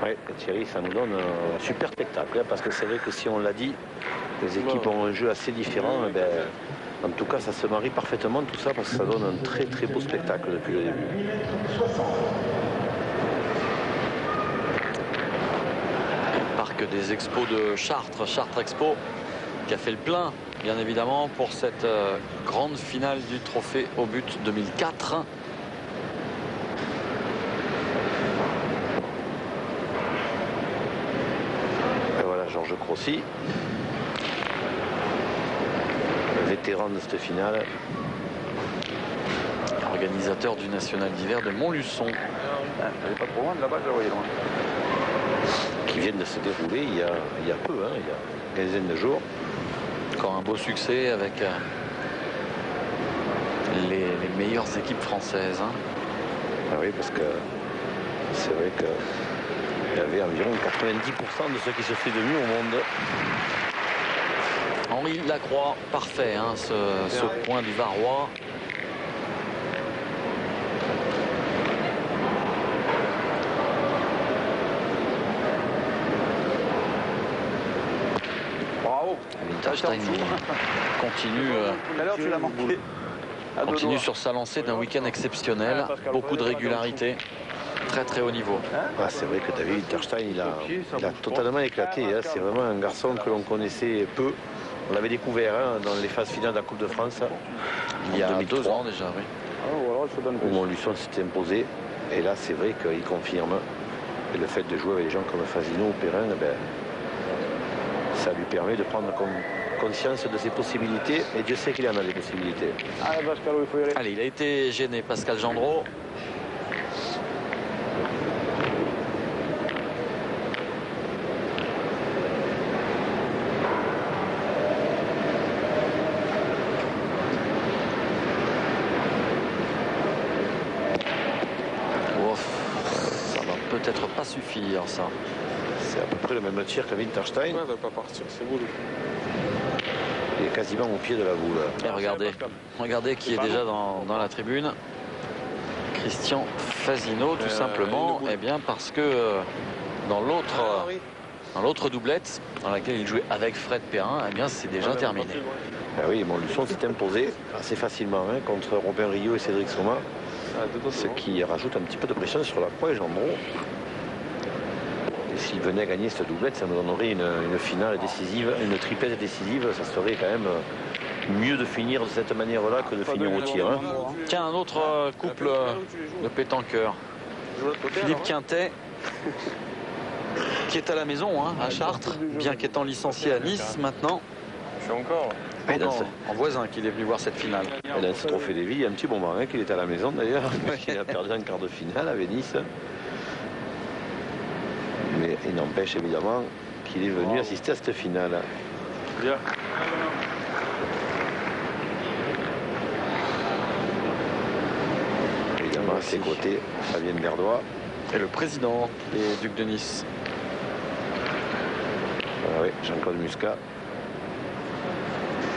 Oui, Thierry, ça nous donne un super spectacle, hein, parce que c'est vrai que si on l'a dit, les équipes ont un jeu assez différent. Et ben, en tout cas, ça se marie parfaitement tout ça, parce que ça donne un très très beau spectacle depuis le début. Parc des Expos de Chartres, Chartres Expo, qui a fait le plein, bien évidemment, pour cette grande finale du trophée au but 2004. Et voilà, Georges Crossy, vétéran de cette finale. Organisateur du national d'hiver de Montluçon. Elle n'est pas trop loin de là-bas, je la voyais loin. Qui viennent de se dérouler il y a peu, hein, il y a une quinzaine de jours. Encore un beau succès avec les meilleures équipes françaises. Hein. Ah oui, parce que c'est vrai qu'il y avait environ 90% de ce qui se fait de mieux au monde. Henri Lacroix, parfait, hein, ce point du Varois. Bravo. Winterstein continue sur sa lancée d'un week-end exceptionnel. Beaucoup de régularité. Très très haut niveau. Ah, c'est vrai que David Winterstein, il a totalement éclaté. Hein. C'est vraiment un garçon que l'on connaissait peu. On l'avait découvert, hein, dans les phases finales de la Coupe de France. Il y a 2 ans déjà, oui. Où Montluçon s'était imposé. Et là, c'est vrai qu'il confirme. Et le fait de jouer avec des gens comme Fasino ou Perrin, ben, ça lui permet de prendre conscience de ses possibilités. Et Dieu sait qu'il en a des possibilités. Allez, il a été gêné, Pascal Gendreau. Peut-être pas suffire, ça. C'est à peu près le même tir que Winterstein. Ouais, va pas partir, c'est boule. Il est quasiment au pied de la boule. Et regardez qui est déjà dans la tribune. Christian Fasino, tout simplement. Eh bien, parce que dans l'autre doublette, dans laquelle il jouait avec Fred Perrin, eh bien, c'est déjà terminé. Ah oui, Montluçon s'est imposé assez facilement, hein, contre Robin Rio et Cédric Soma. Ce qui rajoute un petit peu de pression sur la proie et Gendreau. Et s'il venait à gagner cette doublette, ça nous donnerait une finale décisive, une triplette décisive. Ça serait quand même mieux de finir de cette manière-là que de finir au tir. Hein. Tiens, un autre couple de pétanqueurs. Philippe Quintet, qui est à la maison, hein, à Chartres, bien qu'étant licencié à Nice maintenant. Je suis encore. En voisin qu'il est venu voir cette finale. Et dans ce trophée des vies, il y a un petit moment, hein, qu'il est à la maison d'ailleurs. Il a perdu un quart de finale avec Nice. Mais il n'empêche évidemment qu'il est venu assister à cette finale. Bien. Évidemment, à ses côtés, Fabien Berdois. Et le président des Ducs de Nice. Ah oui, Jean-Claude Muscat.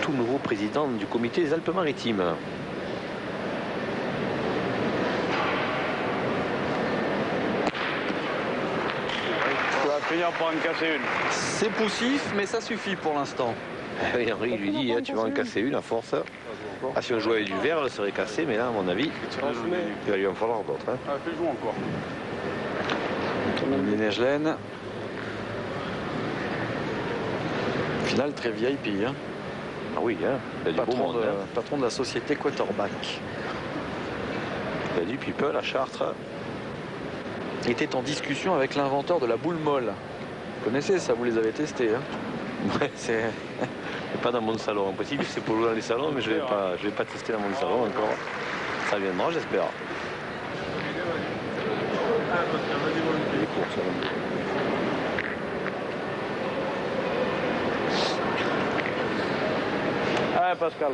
Tout nouveau président du comité des Alpes-Maritimes. Tu vas finir par en casser une. C'est poussif, mais ça suffit pour l'instant. Et Henri lui dit, tu vas en casser une à force. Ah, si on jouait avec du verre, elle serait cassée, mais là, à mon avis, il va lui en falloir d'autres. Hein. Ah, fais jouer encore. Tommy Neigelaine. Finale très VIP. Hein. Ah oui, hein, il y a du beau monde. Patron de la société Quarterback. Il y a du people à Chartres. Il était en discussion avec l'inventeur de la boule molle. Vous connaissez ça, vous les avez testés. Hein. Ouais, c'est pas dans mon salon. En principe, c'est pour jouer dans les salons, mais je vais pas tester dans mon salon encore. Ça viendra, j'espère. Les courses. Ah, Pascal.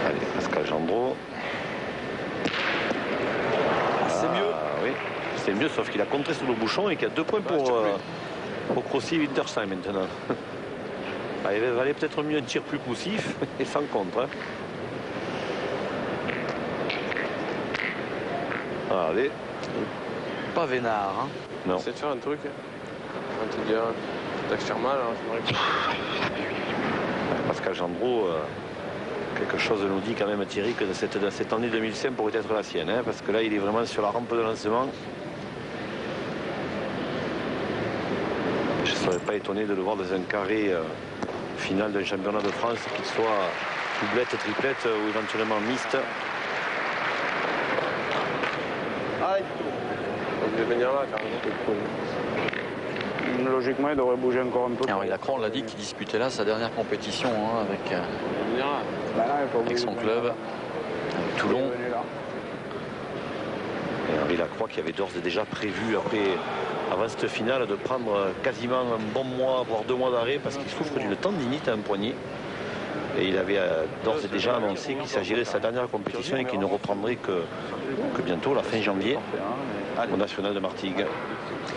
Allez, Pascal Gendreau. C'est mieux. Oui, c'est mieux, sauf qu'il a contré sous le bouchon et qu'il y a 2 points pour Crossy et Winterstein maintenant. Ah, il valait peut-être mieux un tir plus poussif et sans contre. Hein. Allez. Pas vénard. Hein. Non. Essaie de faire un truc. On va te dire, t'as mal. Hein, Pascal Gendreau, quelque chose nous dit quand même, Thierry, que cette année 2005 pourrait être la sienne. Hein, parce que là, il est vraiment sur la rampe de lancement. Je ne serais pas étonné de le voir dans un carré final d'un championnat de France, qu'il soit doublette, triplette ou éventuellement mixte. On devait venir là, carrément. Logiquement, il devrait bouger encore un peu. Henri Lacroix, on l'a dit, qu'il disputait là sa dernière compétition hein, avec son club, avec Toulon. Et Henri Lacroix qui avait d'ores et déjà prévu, avant cette finale, de prendre quasiment un bon mois, voire 2 mois d'arrêt, parce qu'il souffre d'une tendinite à un poignet. Et il avait d'ores et déjà annoncé qu'il s'agirait de sa dernière compétition et qu'il ne reprendrait que bientôt, la fin janvier, au National de Martigues.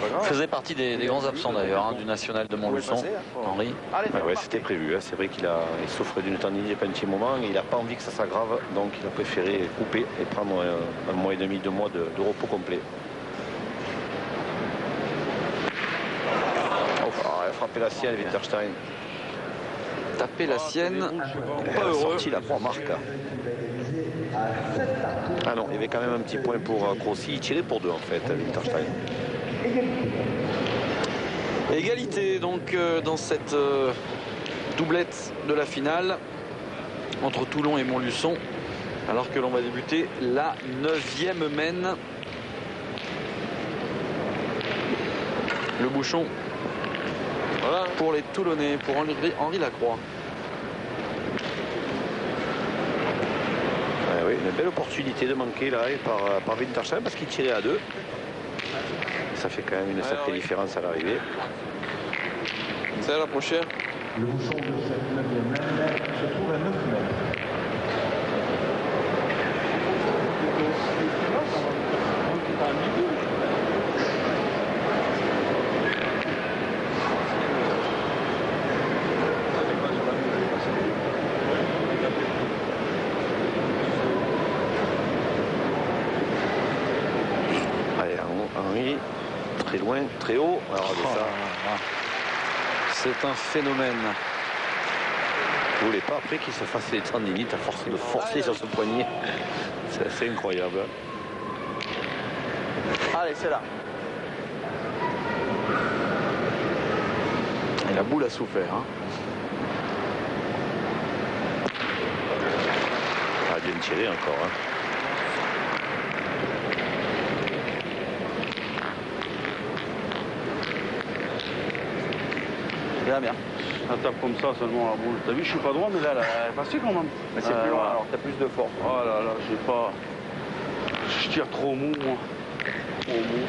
Il faisait partie des grands absents d'ailleurs hein, du National de Montluçon, Henri. Ouais, c'était prévu. Hein. C'est vrai qu'il souffrait d'une tendinite depuis un petit moment et il n'a pas envie que ça s'aggrave. Donc il a préféré couper et prendre un mois et demi, 2 mois de repos complet. Il a frappé la sienne, Winterstein. Taper la sienne, pas heureux. Sorti la proie marque. Ah non, il y avait quand même un petit point pour Crossi. Il tirait pour 2 en fait, Winterstein. Égalité donc dans cette doublette de la finale entre Toulon et Montluçon, alors que l'on va débuter la 9e mène. Le bouchon voilà pour les Toulonnais, pour Henri Lacroix. Oui, une belle opportunité de manquer là par Winterstein parce qu'il tirait à 2. Ça fait quand même une sacrée différence à l'arrivée. C'est la prochaine. Le bouchon de cette 9e mène se trouve à 9 mètres. Allez, Henri, très loin, très haut. Alors, ça. C'est un phénomène. Vous voulez pas après qu'il se fasse les tendinites à force de forcer sur ce poignet. C'est assez incroyable. Allez, c'est là. Et la boule a souffert. Hein. Ah, bien tiré encore. Hein. Bien. Un tape comme ça seulement la boule. T'as vu, je suis pas droit, mais là, elle est passée quand même. Mais c'est plus loin, alors t'as plus de force. Oh là là, j'ai pas. Je tire trop mou, moi. Trop mou.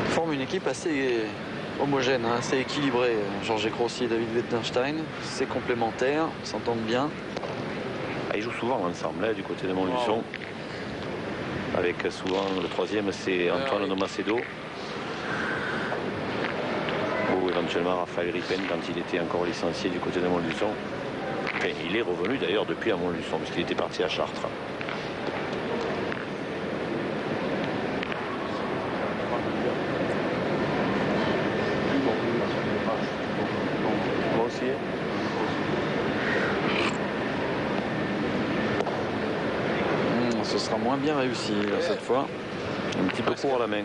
Ils forment une équipe assez homogène, hein, assez équilibrée. Georges Crossi et David Winterstein, c'est complémentaire, s'entendent bien. Ah, ils jouent souvent ensemble là, du côté de Montluçon. Avec souvent le 3e, c'est Antoine de Macedo. Ou éventuellement Raphaël Ripen quand il était encore licencié du côté de Montluçon. Enfin, il est revenu d'ailleurs depuis à Montluçon, puisqu'il était parti à Chartres. Moi aussi. Ce sera moins bien réussi là, cette fois. Un petit peu court à la main.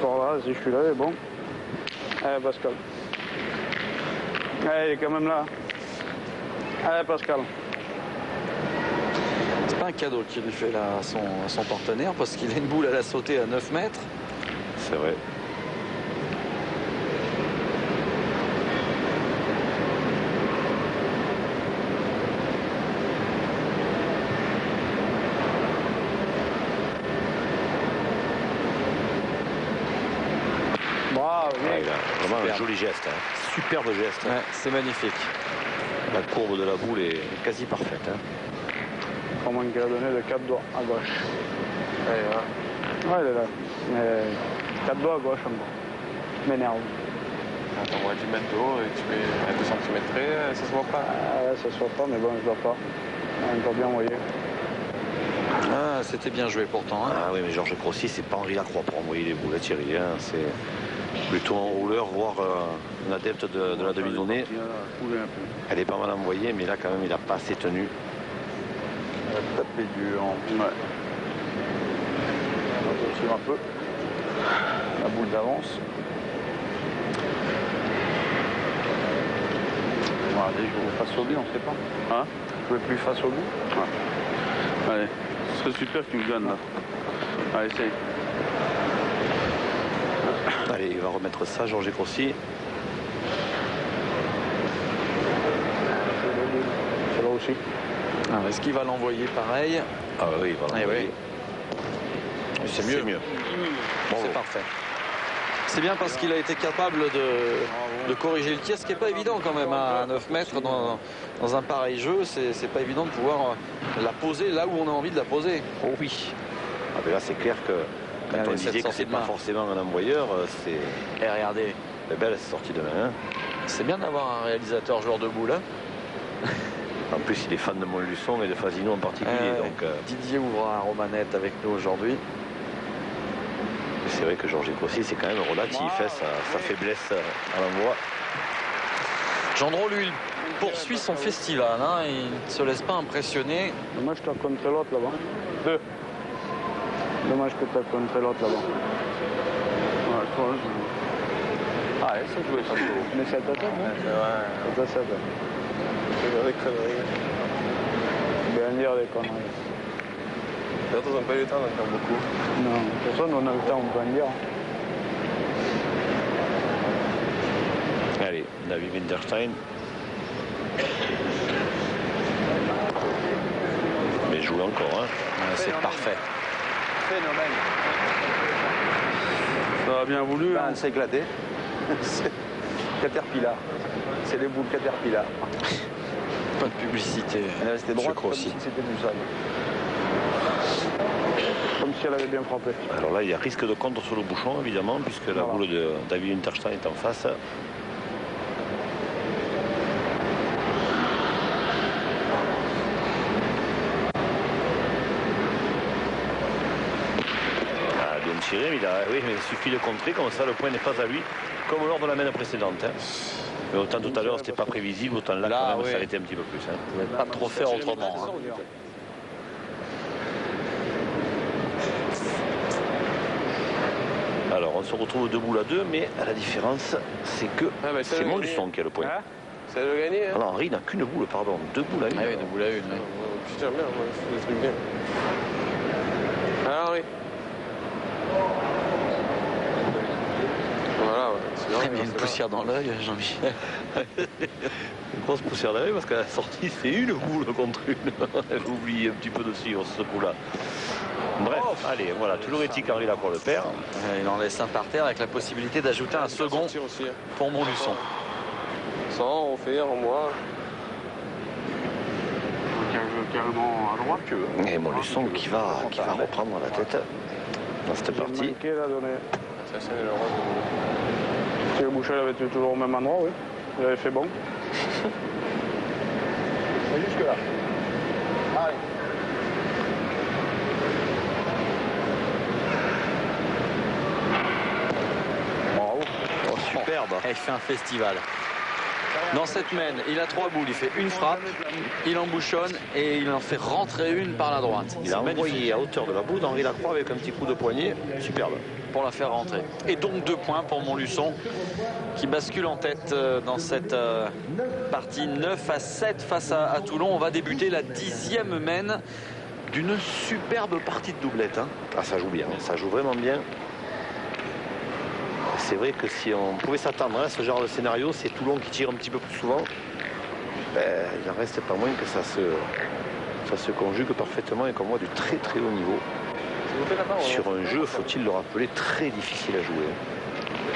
Encore là, si je suis là, il est bon. Allez, Pascal. Allez, il est quand même là. Allez, Pascal. C'est pas un cadeau qu'il lui fait là à son partenaire parce qu'il a une boule à la sauter à 9 mètres. C'est vrai. Bravo, Ouais, il a vraiment Superbe. un joli geste. Hein. Superbe geste. Ouais, c'est magnifique. La courbe de la boule est quasi parfaite. Hein. pas moins qu'il a donné de 4 doigts à gauche. Allez, voilà. Ouais, il est là. Mais 4 doigts à gauche encore. M'énerve. T'envoies 10 mètres de haut et tu mets à 2 cm près, ça se voit pas. Ça se voit pas, mais bon, je dois pas. On doit bien envoyer. Ah, c'était bien joué pourtant. Hein. Ah oui, mais Georges Crossy, c'est pas Henri Lacroix pour envoyer les boules à Thierry. Hein. C'est plutôt un rouleur, voire un adepte de la demi-donnée. Elle est pas mal envoyée, mais là, quand même, il n'a pas assez tenu. Il a tapé dur. Ouais. On tire un peu. La boule d'avance. Voilà, il joue face au but, on ne sait pas. Hein? Jouer plus face au but. Ouais. Allez, ce serait super que tu me gagnes là. Allez, essaye. Allez, il va remettre ça, Georges Crossy. C'est là aussi. Ah, est-ce qu'il va l'envoyer pareil? Ah oui, il va l'envoyer. C'est mieux. C'est parfait. C'est bien parce qu'il a été capable de corriger le tir, ce qui n'est pas évident quand même à 9 mètres dans un pareil jeu. C'est pas évident de pouvoir la poser là où on a envie de la poser. Oh oui. Ah ben là, c'est clair que quand on disait que c'est pas forcément un envoyeur, c'est... Et regardez. Belle sortie de main. Hein. C'est bien d'avoir un réalisateur joueur de boule. Hein. En plus, il est fan de Montluçon et de Fasino en particulier. Donc, Didier ouvra un romanette avec nous aujourd'hui. C'est vrai que Georges Crossy, c'est quand même relatif, hein, sa faiblesse à l'envoi. Gendron, lui, il poursuit son festival. Hein, il ne se laisse pas impressionner. Dommage que tu as contré l'autre là-bas. 2. Dommage que tu as contré l'autre là-bas. Ouais, toi, Ah, ouais, ça jouait, ça joue. Mais 7 à 7, hein? C'est vrai. 7 à 7. C'est des conneries. Bien dire des conneries. Les autres n'ont pas eu le temps d'en faire beaucoup. Non, personne on a le temps, on peut en dire. Allez, David Winterstein. Mais joue encore, hein. C'est parfait. Phénomène. Ça a bien voulu. On s'est éclaté. C'est Caterpillar. C'est les boules Caterpillar. Pas de publicité. C'était droit aussi. C'était du sale. Comme si elle avait bien frappé. Alors là, il y a risque de contre sur le bouchon, évidemment, puisque la boule de David Winterstein est en face. Ah, bien tiré, mais oui, mais il suffit de contrer, comme ça le point n'est pas à lui, comme lors de la mène précédente. Hein. Mais autant tout à l'heure, c'était pas prévisible, autant là, quand même, ça l'était un petit peu plus. Hein. Vous ne pouvez pas trop faire autrement. Hein. Alors, on se retrouve 2 boules à 2, mais la différence, c'est que c'est Montluçon qui a le point. Hein, c'est le gagner. Hein. Alors, Henri n'a qu'une boule, pardon. 2 boules à 1. Ah oui, 2 boules à 1. Oui. Putain, merde, moi, je fais des trucs bien. Ah, Henri. Voilà, ouais. Il y a une poussière dans l'œil, Jean-Michel. Une grosse poussière d'œil parce qu'à la sortie, c'est une boule contre une. J'ai oublié un petit peu de suivre ce coup-là. Bref, allez, voilà, toujours éthique Henri Lacroix le perd. Il en laisse un par terre avec la possibilité d'ajouter un second aussi, hein. pour Montluçon. 100, on fait, en moi. Carrément à droite. Et Montluçon qui va reprendre la tête dans cette partie. Ça, c'est le rose. Thierry Boucher avait été toujours au même endroit, oui. Il avait fait bon. Et jusque là. Allez. Bravo. Oh, superbe. Il fait un festival. Dans cette mène, il a 3 boules, il fait une frappe, il embouchonne et il en fait rentrer une par la droite. Il a envoyé à hauteur de la boule Henri Lacroix avec un petit coup de poignet. Superbe. Pour la faire rentrer. Et donc 2 points pour Montluçon qui bascule en tête dans cette partie 9 à 7 face à Toulon. On va débuter la 10e mène d'une superbe partie de doublette. Hein. Ah, ça joue bien, ça joue vraiment bien. C'est vrai que si on pouvait s'attendre à ce genre de scénario, c'est Toulon qui tire un petit peu plus souvent. Il n'en reste pas moins que ça se conjugue parfaitement et qu'on voit du très très haut niveau. Sur un jeu, faut-il le rappeler, très difficile à jouer.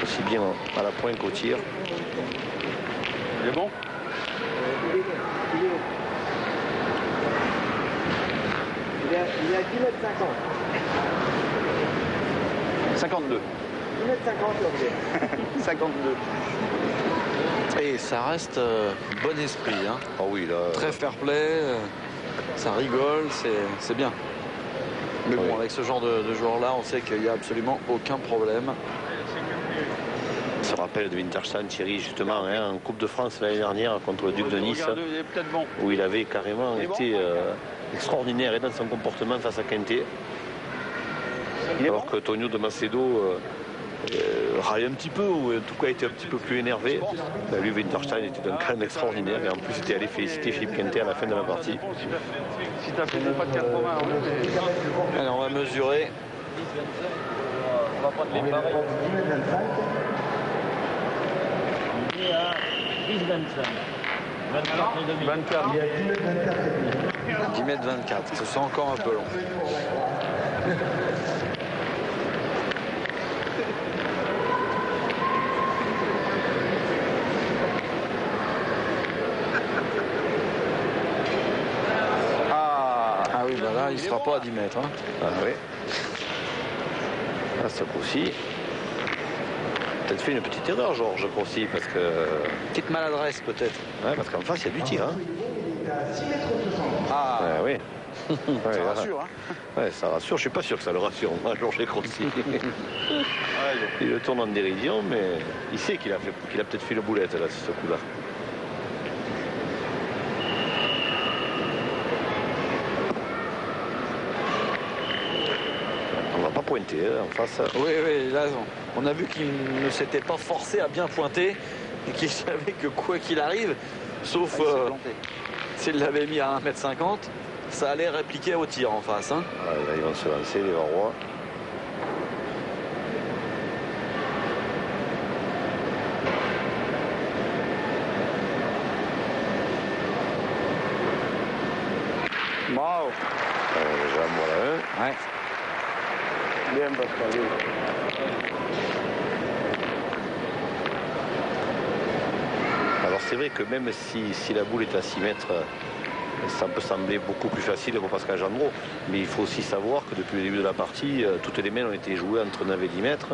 Aussi bien à la pointe qu'au tir. Il est bon. Il est à 10 mètres 50. 52. 10 mètres 50, l'objet. 52. Et ça reste bon esprit. Hein. Ah oui, là. Très fair play. Ça rigole, c'est bien. Mais bon, Oui. avec ce genre de joueurs-là, on sait qu'il n'y a absolument aucun problème. On se rappelle de Winterstein, Thierry, justement, hein, en Coupe de France l'année dernière contre le Duc de Nice, Regardez, il est peut-être bon. où il avait carrément Il est bon, été extraordinaire et dans son comportement face à Quintet. Il est Alors bon. que Tonio de Macedo râlait un petit peu, ou en tout cas était un petit peu plus énervé. Lui, Winterstein était d'un calme extraordinaire et en plus il était allé féliciter Philippe Quintet à la fin de la partie. Si t'as fait mon pas de 80, oui, mais... Allez, on va mesurer. On est à 10 mètres 25. Il est à 10,25. 24 et demi. 24. Il est à 10 mètres 24 et demi. 10 mètres 24, ce sent encore un peu long. Ah oui, bah là, il ne sera pas à 10 mètres. Hein. Ah oui. Ah, ce coup-ci. Peut-être fait une petite erreur, Georges Grossi, parce que. Petite maladresse peut-être. Ouais, parce qu'en face, il y a du tir. Hein. Il est à 6 mètres 60. Ah, Oui. Ouais, Ça là. rassure, hein. Ouais, ça rassure. Je suis pas sûr que ça le rassure, moi, Georges Grossi. Il le tourne en dérision, mais il sait qu'il a peut-être fait le boulette là, sur ce coup-là. On va pas pointer hein, en face. oui, là, on a vu qu'il ne s'était pas forcé à bien pointer et qu'il savait que quoi qu'il arrive, sauf s'il l'avait mis à 1,50 m, ça allait répliquer au tir en face. Hein. Voilà, là, ils vont se lancer, les Varrois. Bravo. Déjà, voilà un. Ouais. Bien, Pascal. Alors c'est vrai que même si la boule est à 6 mètres, ça peut sembler beaucoup plus facile pour Pascal Gendreau. Mais il faut aussi savoir que depuis le début de la partie, toutes les mains ont été jouées entre 9 et 10 mètres.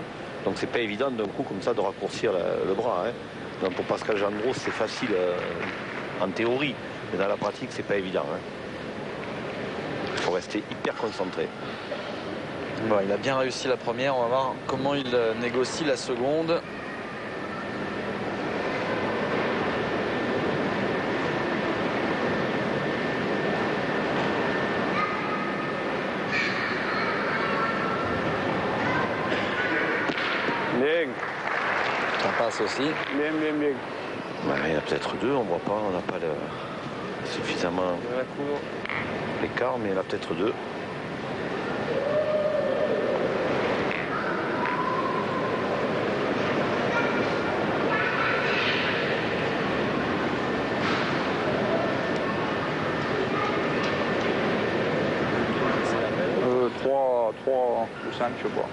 Donc c'est pas évident d'un coup comme ça de raccourcir le bras. Hein. Donc pour Pascal Gendreau, c'est facile en théorie. Mais dans la pratique, c'est pas évident. Hein. Il faut rester hyper concentré. Bon, il a bien réussi la première, on va voir comment il négocie la seconde. Bien. Ça passe aussi. Bien, bien, bien. Ouais, il y en a peut-être deux, on voit pas, on n'a pas suffisamment De la cour. l'écart, mais il y en a peut-être deux. Trois ou 5, je sais pas.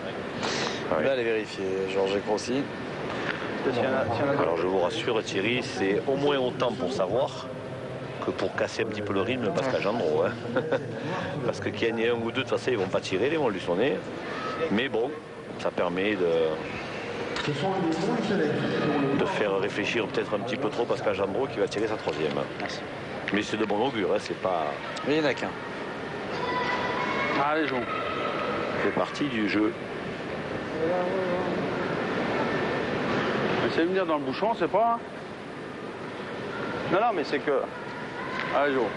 Ah oui. Là, allez vérifier, Georges Grossi. S'il y en a Alors je vous rassure Thierry, c'est au moins autant pour savoir que pour casser un petit peu le rythme Pascal Gendreau. Hein. Parce que qu'il y en ait un ou deux, de toute façon, ils vont pas tirer, ils vont lui sonner. Mais bon, ça permet Ce sont les bons du soleil. de faire réfléchir peut-être un petit peu trop Pascal Gendreau qui va tirer sa troisième. Mais c'est de bon augure, hein, c'est pas. Mais il n'y en a qu'un. Allez, joue. C'est partie du jeu. Essayez de venir dans le bouchon, c'est pas. Non, non, mais c'est que. Allez, joue.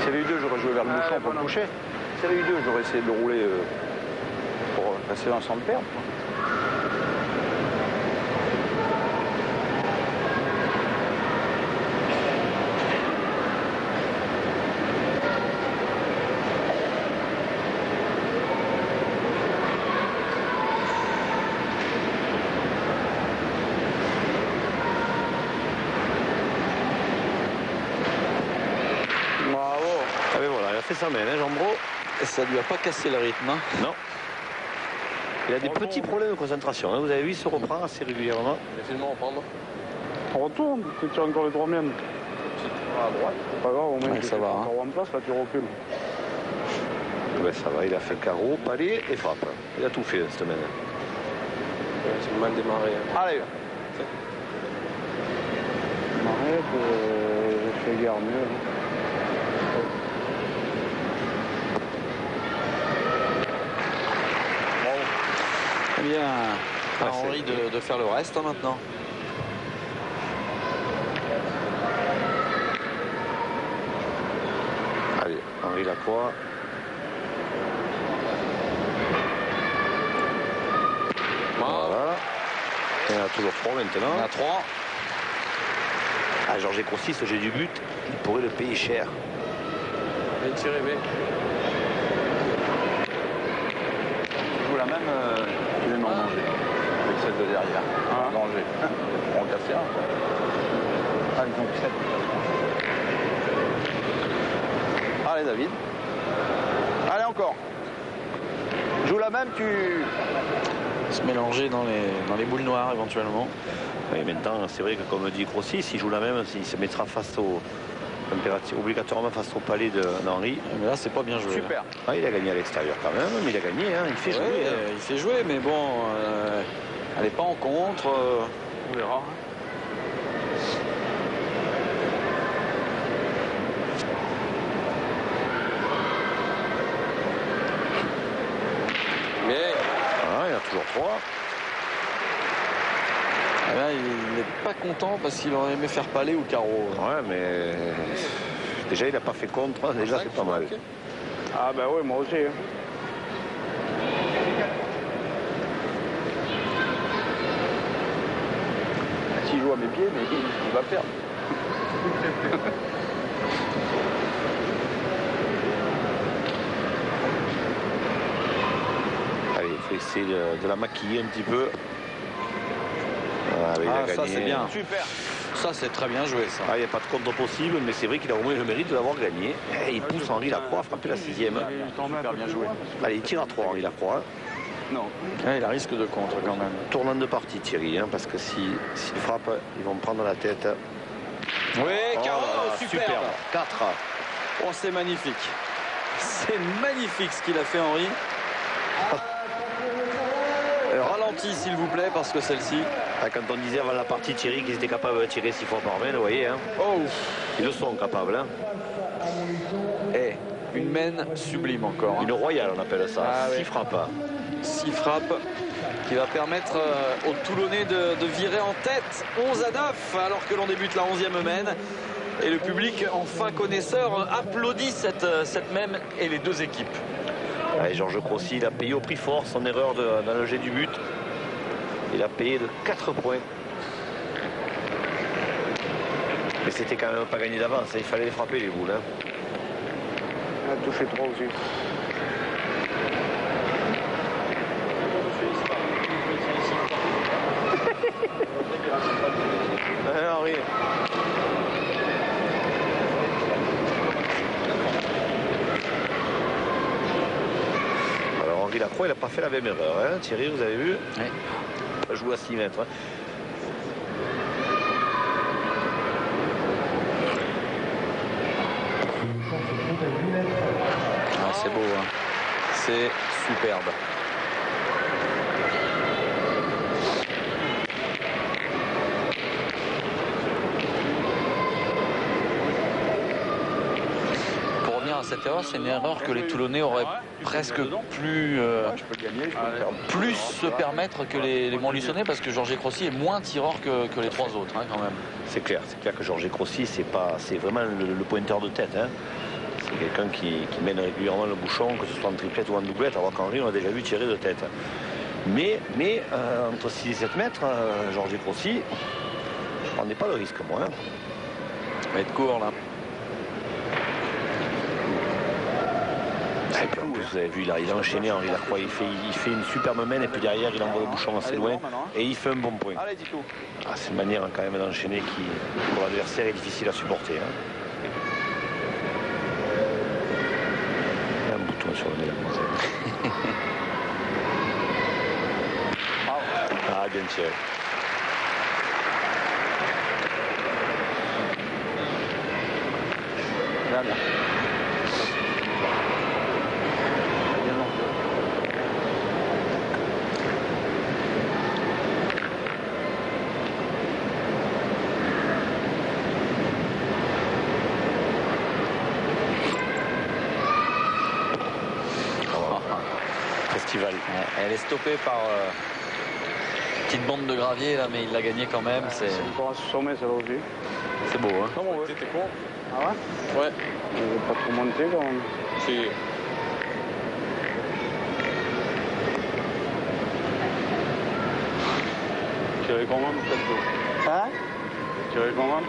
Série 2, j'aurais joué vers le bouchon pour le toucher. Série 2, j'aurais essayé de rouler pour passer dans sans le perdre. Bravo. Ah ben voilà, il a fait sa main, hein, Gendreau. Et ça lui a pas cassé le rythme. Hein. Non. Il a des petits problèmes de concentration. Hein. Vous avez vu, il se reprend assez régulièrement. Les films à reprendre. Retourne, tu tires encore les 3 miennes. À droite. C'est pas grave, au moins, ça va. encore en place, là tu recules. Ouais, ça va, il a fait carreau, palais et frappe. Il a tout fait cette semaine. C'est mal démarré. Allez. M'arrête, je fais gare mieux. Eh bien, à Henri de faire le reste maintenant. Allez, Henri Lacroix. Voilà. Il y en a toujours 3 maintenant. On a 3. Ah, Georges Crossis, ce jet du but, il pourrait le payer cher. Bien tiré, mais. Tu joues la même, tu les mets en danger. Avec celle de derrière. En danger. On va casser un. Ah, ils ont 7. Allez, David. Allez, encore. Joue la même, tu. Se mélanger dans les boules noires éventuellement. Oui, maintenant, c'est vrai que comme dit Crossis, s'il joue la même, il se mettra face au obligatoirement face au palais d'Henri. Mais là, c'est pas bien joué. Super. Ah, il a gagné à l'extérieur quand même, mais il a gagné, hein, il fait jouer. Ouais, Hein. il fait jouer, mais bon, elle n'est pas en contre. On verra. Mais. Ah, il y en a toujours 3. Et là, il n'est pas content parce qu'il aurait aimé faire palais ou carreau. Ouais, mais déjà, il n'a pas fait contre, déjà, c'est pas mal. Ah, bah oui, moi aussi. Hein. S'il joue à mes pieds, mais il va perdre. Allez, il faut essayer de la maquiller un petit peu. Voilà, il a Ça, gagné. c'est bien. Super. Ça, c'est très bien joué, ça. Ah, il n'y a pas de contre possible, mais c'est vrai qu'il a au moins le mérite de l'avoir gagné. Et il pousse Henri Lacroix à frapper la 6e. Super bien joué. Allez, il tire à 3, Henri Lacroix. Non. Ouais, il a risque de contre quand même. Tournant de partie, Thierry, hein, parce que s'il frappe, ils vont me prendre la tête. Oui, carreau, Oh, superbe. 4. Oh, c'est magnifique. C'est magnifique ce qu'il a fait, Henri. Ralenti, s'il vous plaît, parce que celle-ci. Ah, quand on disait avant la partie, Thierry, qu'ils étaient capables de tirer 6 fois par main, vous voyez, hein, Oh, ils le sont capables. Hein. et une main sublime encore. Hein. Une royale, on appelle ça. Ah, 6 ouais. frappes. 6 frappes qui va permettre aux Toulonnais de virer en tête 11-9 alors que l'on débute la 11e main. Et le public, enfin connaisseur, applaudit cette même et les deux équipes. Allez, Georges Crossis, il a payé au prix fort son erreur dans le jet du but. Il a payé de 4 points. Mais c'était quand même pas gagné d'avance. Il fallait les frapper, les boules. Hein. Il a touché 3 aussi. Henri. Alors Henri Lacroix, il n'a pas fait la même erreur. Hein. Thierry, vous avez vu? Oui. Il joue à 6 mètres. Hein. Ah, c'est beau, hein. C'est superbe. Pour revenir à cette erreur, c'est une erreur que les Toulonnais auraient presque plus se permettre que les Montluçonnais, parce que Georges Crossis est moins tireur que les 3 autres, hein, quand même. C'est clair que Georges Crossis, c'est vraiment le pointeur de tête. Hein. C'est quelqu'un qui mène régulièrement le bouchon, que ce soit en triplette ou en doublette, alors qu'Henri, on a déjà vu tirer de tête. Mais entre 6 et 7 mètres, Georges Crossis, on n'est pas de risque, moi. Hein. Ça va être court, là. Et puis en plus, vous avez vu, il a enchaîné Henri Lacroix, il fait une superbe main et puis derrière, il envoie le bouchon assez loin et il fait un bon point. Allez, Dito. Ah, c'est une manière quand même d'enchaîner qui, pour l'adversaire, est difficile à supporter. Hein. Un bouton sur le nez, la demoiselle. Ah, bien tiré. Ah bien. Festival. Elle est stoppée par petite bande de gravier là, mais il l'a gagné quand même. C'est encore un sommet, ça va aussi. C'est beau, hein. Comment on veut. T'es con? Ah ouais? Ouais. On veut pas trop monter quand même. Si. Tirer comment peut-être? Hein? Tirer comment?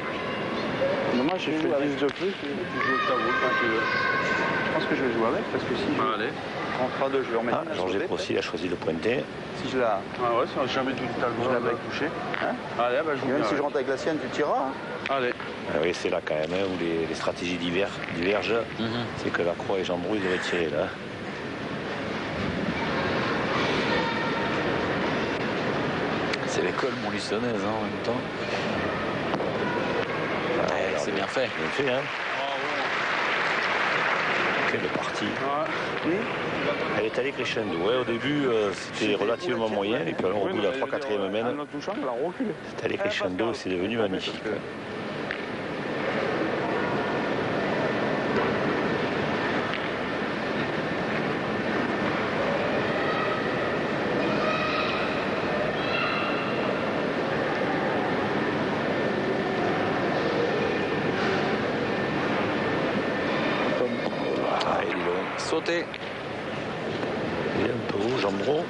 Moi j'ai fait 10 de plus, tu joues au tabou quand tu veux. Je pense que je vais jouer avec parce que si je Allez. rentre à 2, je vais remettre Ah, Georges aussi a choisi le pointé. Si je la. Ah ouais, ça n'a jamais tout le Je l'avais touché. Hein? Allez, bah je vous Même si je rentre avec la sienne, tu tireras. Hein? Allez. Ah oui, c'est là quand même hein, où les stratégies divergent. C'est que la Croix et Jean-Brou, ils auraient tiré là. C'est l'école montluçonnaise hein, en même temps. Ouais, c'est bien fait. Bien fait, hein. Quelle partie. Elle est allée crescendo. Ouais, au début, c'était relativement moyen. Et puis alors, au bout de la 3-4e mène, c'est allé crescendo et c'est devenu magnifique. Sauter. Il est un peu haut, Jean-Brou.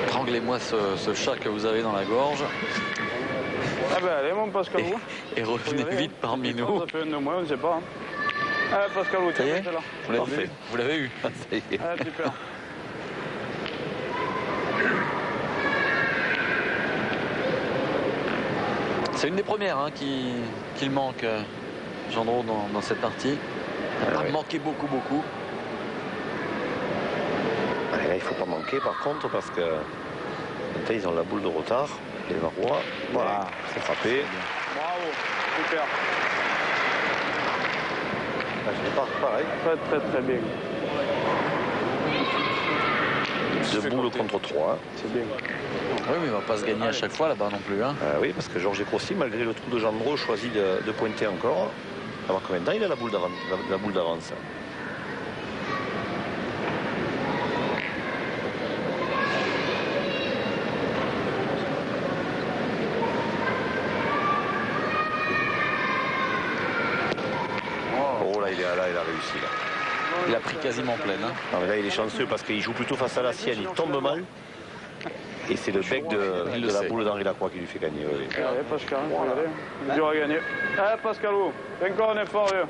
Tranglez-moi ce chat que vous avez dans la gorge. Ah ben allez mon Pascal. Et revenez vite parmi nous. Ça fait un de moins, on ne sait pas. Hein. Ah Pascal, Ça y est, là. vous l'avez eu. Ça y est. Ah super. C'est une des premières hein, qu'il manque, Gendreau, dans cette partie. Il a manqué beaucoup. Allez, là, il ne faut pas manquer par contre parce que maintenant, ils ont la boule de retard. Les Varois, voilà, c'est frappé. Bravo, super. Là, je pas pareil. Très bien. 2 boules contre 3. C'est bien. Oui, mais il ne va pas se gagner à chaque fois là-bas non plus. Hein. Oui, parce que Georges Crossi, malgré le trou de Gendreau, choisit de pointer encore. Alors combien de temps il a la boule d'avance. Oh là, il a réussi là. Il a pris quasiment pleine. Hein. Non, mais là, il est chanceux parce qu'il joue plutôt face à la sienne. Il tombe mal. Et c'est le bec de la boule d'Henri Lacroix qui lui fait gagner. Oui. Allez, Pascal, regardez. Il est dur à gagner. Allez, Pascalou, fais encore un effort, vieux.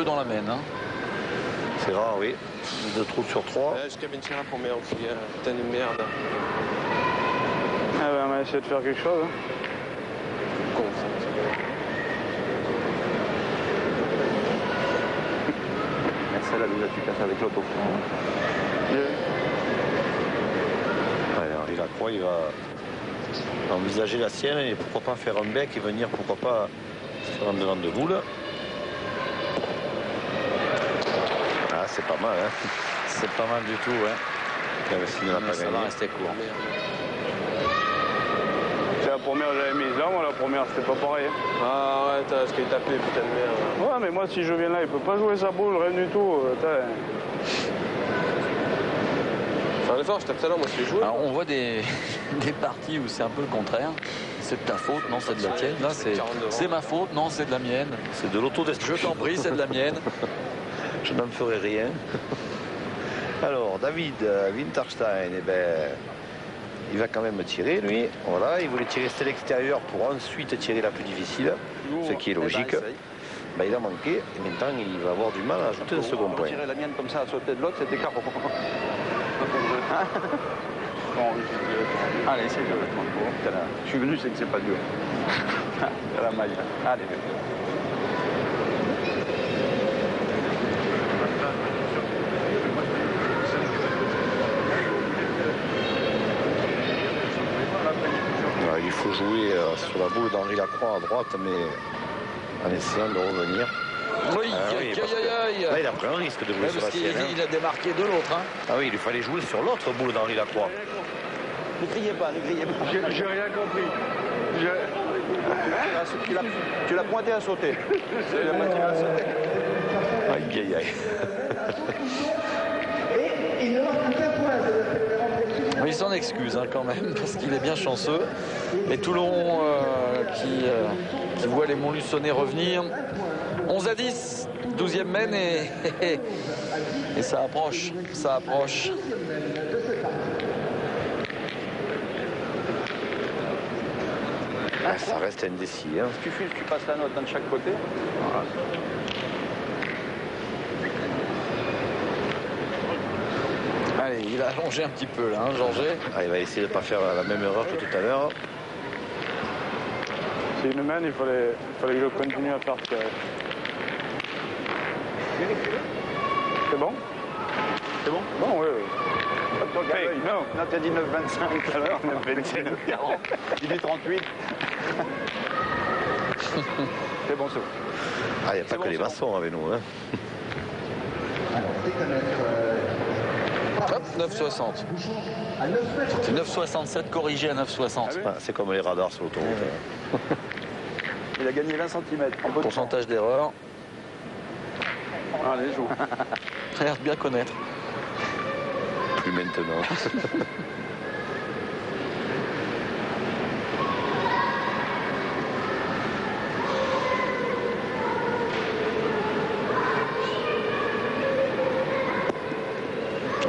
Dans la main. Hein. C'est rare, oui. 2 trous sur 3. Je cabine tiré pour merde. Putain de merde. Ah ben, on va essayer de faire quelque chose. Hein. Con. Celle-là, déjà, tu casses avec l'auto. Henri Lacroix, il va envisager la sienne et pourquoi pas faire un bec et venir, pourquoi pas, faire un devant de boule. C'est pas mal, hein. C'est pas mal du tout, ouais. Mais ça va rester court. C'est la première que j'avais mise là, moi la première c'était pas pareil. Hein. Ah ouais, t'as ce qu'il tapé, putain de merde. Ouais, mais moi si je viens là, il peut pas jouer sa boule, rien du tout. Faire l'effort, je tape ça là, moi si je joue. Alors, on voit des parties où c'est un peu le contraire. C'est de ta faute, non, c'est de la tienne. Là, c'est ma faute, non, c'est de la mienne. C'est de l'autodestruction. Je t'en prie, c'est de la mienne. Je n'en ferai rien. Alors, David Winterstein, eh ben, il va quand même tirer, lui. Voilà, il voulait tirer celle extérieure pour ensuite tirer la plus difficile, ce qui est logique. Ben, il a manqué et maintenant il va avoir du mal à ajouter le second point. Tirer la mienne comme ça à sauter de l'autre, c'était carreau. Bon, allez, essaye de le prendre. Je suis venu, c'est que c'est pas dur. La maille. Allez. Alors, il faut jouer sur la boule d'Henri Lacroix à droite, mais en essayant de revenir. Oui, Là, il a pris un risque de jouer sur la sienne. Il a démarqué de l'autre. Hein. Ah oui, il lui fallait jouer sur l'autre boule d'Henri Lacroix. Ne criez pas, ne criez pas. J'ai rien compris. Tu l'as pointé à sauter. Tu l'as pointé à sauter. Aïe, aïe, aïe. Il s'en excuse hein, quand même, parce qu'il est bien chanceux. Et Toulon qui voit les Montluçonnais revenir. 11-10, 12e mène et ça approche, ça approche. Ah, ça reste indécis. Hein. Tu files, tu passes la note de chaque côté. Voilà. Allez, il a allongé un petit peu là, hein, Georges. Ah, il va essayer de ne pas faire la même erreur que tout à l'heure. C'est une main, il fallait que je continue à faire tirer. C'est bon? C'est bon? Bon, oui, oui. Hey, non, tu as dit 9,25 tout à l'heure, 9,25, 40. Il dit 38. C'est bon, c'est bon. Ah, il n'y a pas que les maçons avec nous. Hein. Hop, 9,60. C'est 9,67 corrigé à 9,60. Ah, c'est comme les radars sur l'autoroute. Il a gagné 20 cm. Pourcentage d'erreur. Allez, joue. Ça a l'air de bien connaître. Plus maintenant.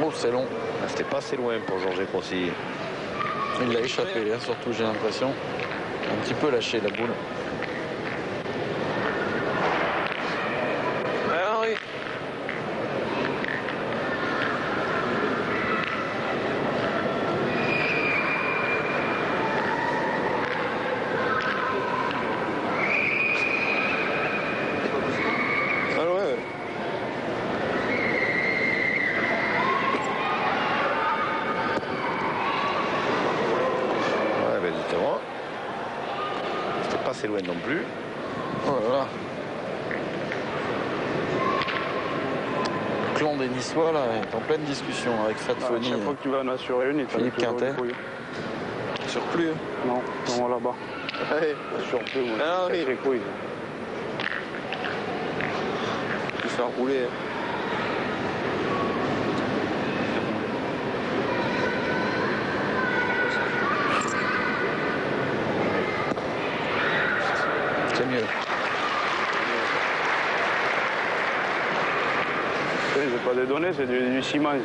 Oh, c'est long. Ah, c'était pas assez loin pour Georges Crossi. Il l'a échappé, là, surtout, j'ai l'impression. Un petit peu lâché la boule. Ah oui. Assez loin non plus. Oh là là. Le clan des Niçois là est en pleine discussion avec Fred Fonny. Chaque fois que tu vas en assurer une, il Philippe Quintet. Surplus. Non, non, là-bas. Ouais. Surplus, oui. Ah oui. Les couilles. Tu fais rouler. C'est mieux. C'est pas des données, c'est du ciment. Donc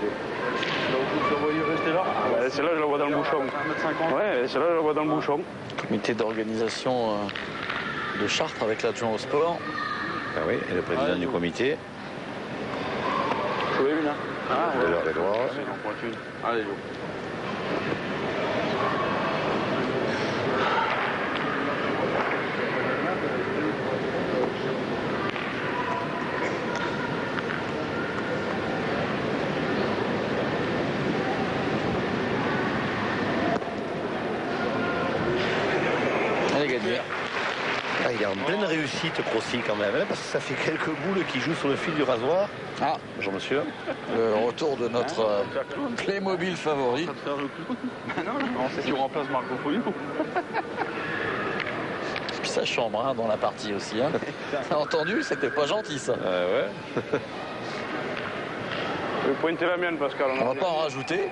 vous voyez rester là? C'est là que je la vois dans le bouchon. 1m50. Ouais, c'est là que je la vois dans le bouchon. Comité d'organisation de Chartres avec l'adjoint au sport. Ah oui, et le président du comité. Jouez une, hein? Ah, de l'heure et droit. Allez, joue. Ah, il est en pleine réussite, Crossi, quand même, hein, parce que ça fait quelques boules qui jouent sur le fil du rasoir. Ah, bonjour monsieur. Le retour de notre Playmobil favori. Non, c'est tu remplaces Marco Foglio. Puis sa chambre hein, dans la partie aussi. Hein. T'as entendu? C'était pas gentil ça. Ouais. Je vais pointer la mienne, Pascal. On va pas en rajouter.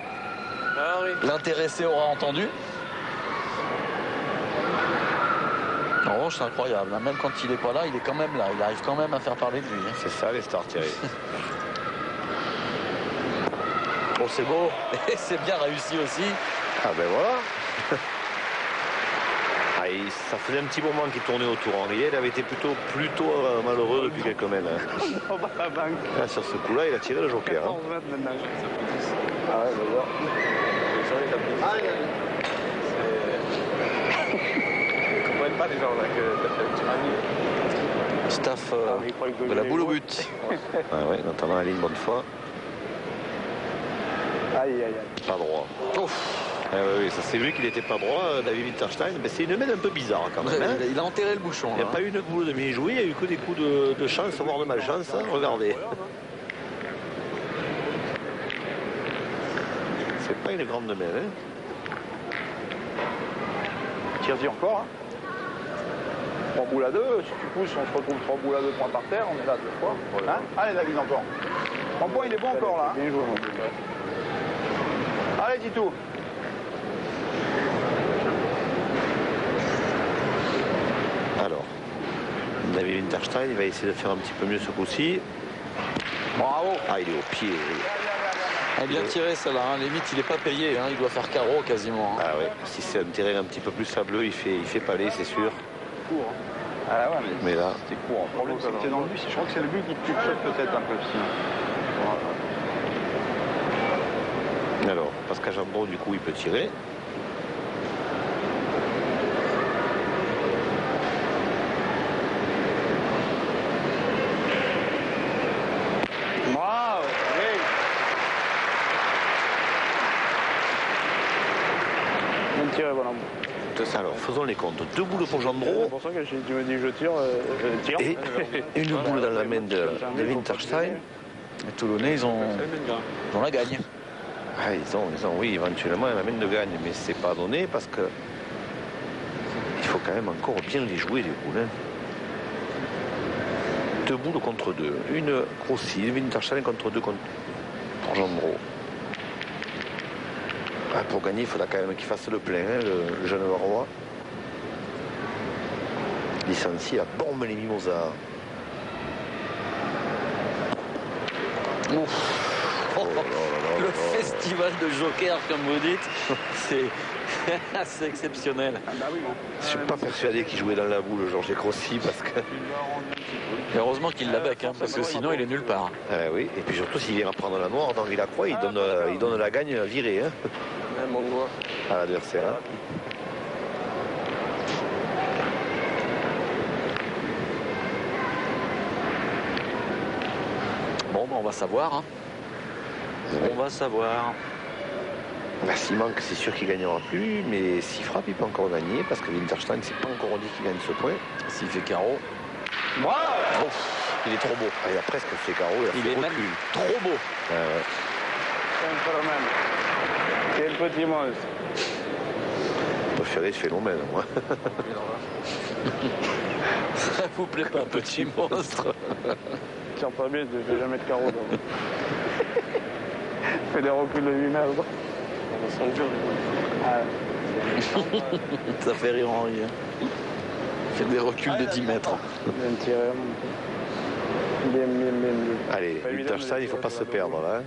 Ah oui. L'intéressé aura entendu. En revanche, c'est incroyable. Même quand il n'est pas là, il est quand même là. Il arrive quand même à faire parler de lui. Hein. C'est ça, les stars tirées. Oh, c'est beau. Et c'est bien réussi aussi. Ah ben voilà. Ah, ça faisait un petit moment qu'il tournait autour. Henriet, il avait été plutôt malheureux depuis quelques semaines. On va à la banque. Sur ce coup-là, il a tiré le joker. 14 mètres maintenant. Ah ouais, d'accord. Ils comprennent pas les gens là que t'as fait un petit rami. Staff de la boule au but. Ouais, notamment Aline Bonnefoy. Aïe, aïe, aïe. Pas droit. Oui, ça c'est vu qu'il n'était pas droit, David Winterstein. Mais c'est une mène un peu bizarre quand même. Hein. Il a enterré le bouchon. Il n'y a pas eu une boule de mi-joué, il n'y a eu que des coups de chance, voire de malchance. Hein. Regardez. C'est pas une grande mène. Hein. Tire-y encore. Hein. 3 boules à 2. Si tu pousses, on se retrouve 3 boules à 2 points par terre. On est là 2 fois. Hein. Allez, David, encore. 3 points, il est bon encore là. Bien joué, allez, Titou. Alors, David Winterstein, il va essayer de faire un petit peu mieux ce coup-ci. Bravo. Ah, il est au pied. Il a bien tiré celle-là, hein. Limite il n'est pas payé, hein. Il doit faire carreau quasiment. Hein. Ah ouais, si c'est un terrain un petit peu plus sableux, il fait palais, c'est sûr. Court. Hein. Ah ouais, mais là, c'est court. Le problème, c'est que c'est dans le but. Je crois que c'est le but qui te choque peut-être un peu aussi. Alors, Pascal Jambon, du coup, il peut tirer. Bravo. Oui. Bien tiré, voilà. Alors, faisons les comptes. 2 boules pour Gendreau. C'est pour ça que tu me dis je tire, tire. Et une boule dans la main de Winterstein. Les Toulonnais, ils ont la gagne. Ah, ils ont, oui, éventuellement la main de gagne, mais c'est pas donné parce que il faut quand même encore bien les jouer, les boules. Hein. 2 boules contre 2. Une Rossi, Winterstein contre 2 pour Gendreau. Ah, pour gagner, il faudra quand même qu'il fasse le plein, hein, le jeune roi. Licencié à bombe les Mimosas. Le festival de joker, comme vous dites, c'est assez exceptionnel. Ah bah oui, bon. Je suis pas persuadé qu'il jouait dans la boule, Georges Crossi, parce que. Et heureusement qu'il la bec, hein, parce que sinon il est nulle part. Oui, et puis surtout s'il vient prendre la noire dans Villacroix, il donne la gagne virée. Hein. Mon doigt. À l'adversaire. Hein. Bon, on va savoir. Hein. On va savoir. Bah, s'il manque, c'est sûr qu'il gagnera plus, mais s'il frappe, il peut encore gagner, parce que Winterstein, c'est pas encore dit qu'il gagne ce point. S'il fait carreau. Wow. Oh, il est trop beau. Ah, il a presque fait carreau, Il est même trop beau. Quel petit monstre. Je préférais ce phénomène, moi. Ça vous plaît pas, petit monstre? Tire pas bien, je vais jamais de carreau. Fais des reculs de 8 mètres. On sent dur. Ça fait rire Henri. Hein. Fait des reculs de 10 mètres. Bien tiré. Bien. Allez, Winterstein, il ne faut pas se perdre, là. Hein.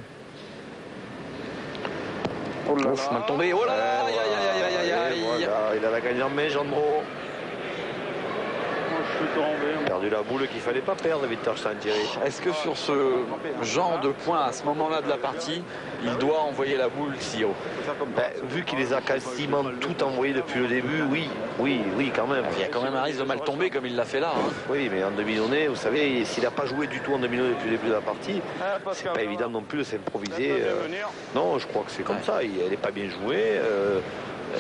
Oh là Ouf, mal tombé. Oh là là, aïe, aïe, aïe, aïe, aïe, aïe. Voilà, il a la gagne en main, Gendreau. Je suis tombé. Perdu la boule qu'il fallait pas perdre, Winterstein tiré. Est-ce que sur ce genre de point, à ce moment-là de la partie, il doit envoyer la boule si haut? Vu qu'il les a quasiment tout envoyés depuis le début, oui, quand même. Il y a quand même un risque de mal tomber comme il l'a fait là. Hein. Oui, mais en demi-donnée, vous savez, s'il n'a pas joué du tout en demi-donnée depuis le début de la partie, c'est pas évident non plus de s'improviser. Non, je crois que c'est comme ça. Elle n'est pas bien jouée.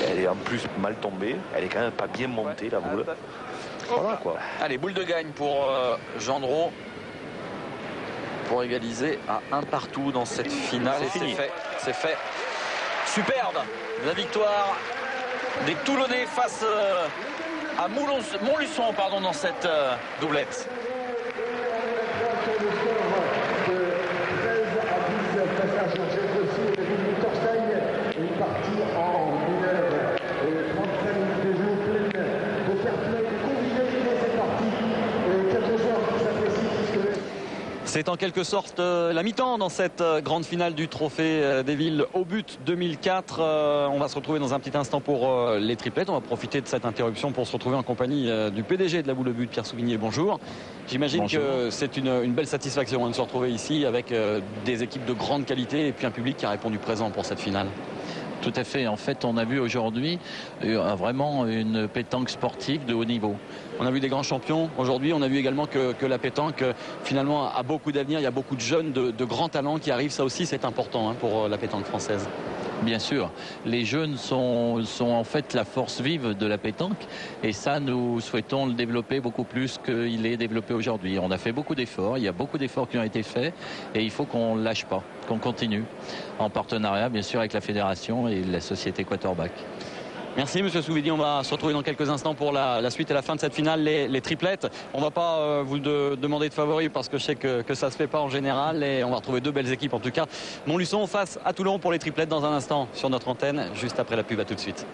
Elle est en plus mal tombée. Elle est quand même pas bien montée, la boule. Voilà, quoi. Allez, boule de gagne pour Gendreau. Pour égaliser à 1 partout dans cette finale. C'est fait. Superbe. La victoire des Toulonnais face à Montluçon dans cette doublette. C'est en quelque sorte la mi-temps dans cette grande finale du Trophée des Villes au but 2004. On va se retrouver dans un petit instant pour les triplettes. On va profiter de cette interruption pour se retrouver en compagnie du PDG de la boule au but, Pierre Souvigné. Bonjour. J'imagine que c'est une belle satisfaction de se retrouver ici avec des équipes de grande qualité et puis un public qui a répondu présent pour cette finale. Tout à fait. En fait, on a vu aujourd'hui vraiment une pétanque sportive de haut niveau. On a vu des grands champions. Aujourd'hui, on a vu également que la pétanque, finalement, a beaucoup d'avenir. Il y a beaucoup de jeunes, de grands talents qui arrivent. Ça aussi, c'est important pour la pétanque française. Bien sûr, les jeunes sont en fait la force vive de la pétanque et ça, nous souhaitons le développer beaucoup plus qu'il est développé aujourd'hui. On a fait beaucoup d'efforts, il y a beaucoup d'efforts qui ont été faits et il faut qu'on ne lâche pas, qu'on continue en partenariat bien sûr avec la fédération et la société Quarterback. Merci Monsieur Souvigny, on va se retrouver dans quelques instants pour la suite et la fin de cette finale, les triplettes. On ne va pas vous demander de favoris parce que je sais que ça ne se fait pas en général et on va retrouver deux belles équipes en tout cas. Montluçon face à Toulon pour les triplettes dans un instant sur notre antenne, juste après la pub. À tout de suite.